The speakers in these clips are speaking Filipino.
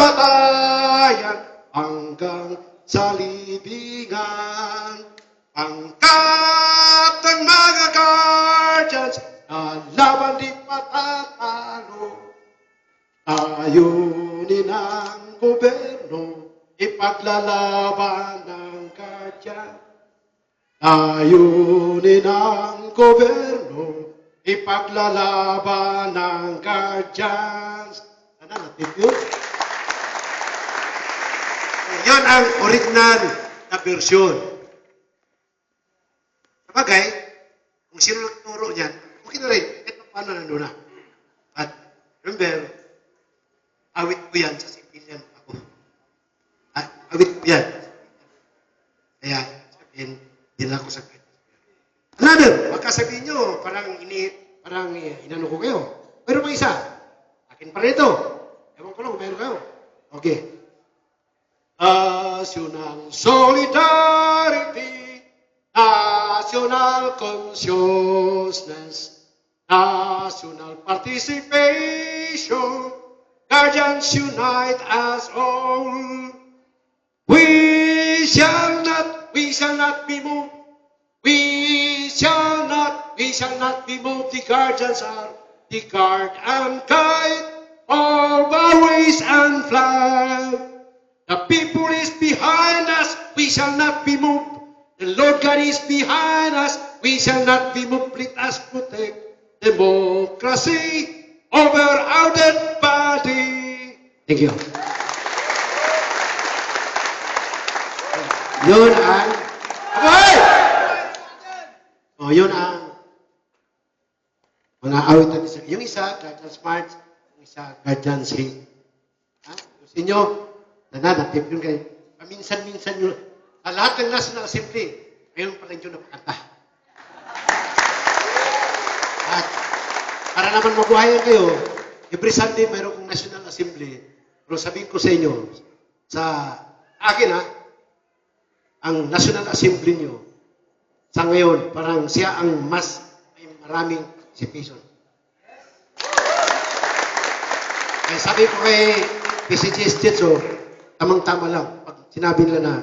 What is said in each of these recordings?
batayan hanggang sa libingan. Pangkat ng mga guardians na laban di patatalo. Ayunin ang gobyerno, ipaglalaban ng guardian. Ayunin ang gobyerno, ipaglalaban ng guardians. Ano natin yun? Yan ang original na version. Sabagay, kung sino nagturo niyan, okay na rin. Ito paano nandun na. At remember, awit ko yan sa civilian ako. Awit ko yan. Kaya, sabihin, din ako sa kanya. Another, baka sabihin nyo, parang inano ko kayo. Pero may isa, akin pa rin ito. Ewan ko lang, meron kayo. Okay. National solidarity, national consciousness, national participation, guardians unite us all. We shall not be moved. We shall not be moved. The guardians are the guard and guide of our ways and flag. The people is behind us. We shall not be moved. The Lord God is behind us. We shall not be moved. Let us protect democracy over our dead body. Thank you. Yun ang... Abay! O, yun ang mga awitan. Yung isa, Guardian's March. Yung isa, Guardian's Hymn. Sa inyo, nananatip yun kayo. Paminsan-minsan yun. Lahat ng National Assembly, ngayon pa rin yun napakanta. At para naman mabuhayan kayo, every Sunday mayroon kong National Assembly. Pero sabihin ko sa inyo, sa akin ang National Assembly nyo, sa ngayon, parang siya ang mas may maraming participation. Kaya sabi ko kay PCGS Jetso, tamang-tama lang. Pag sinabi nila na,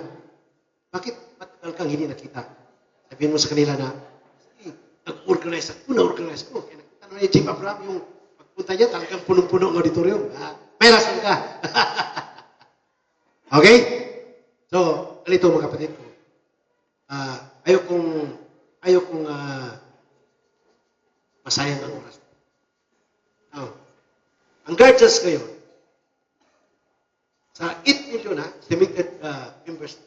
bakit matagal kang hindi nakita? Sabihin mo sa kanila na, nag-organize ako, na-organize ko. Kaya nakita na yung Chief Abraham, yung pagpunta niya, talagang punong-puno ng auditorium. May rason ka. Okay? So, ganito mga kapatid ko. Ayokong masayang ang oras. Ang guardians ngayon, sa 8 million estimated members,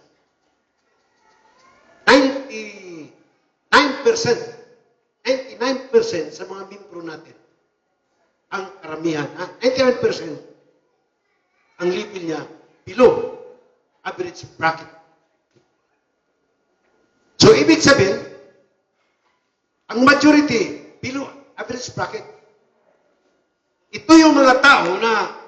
99% sa mga membro natin, ang karamihan, 99%, ang level niya below average bracket. So, ibig sabihin, ang majority below average bracket. Ito yung mga tao na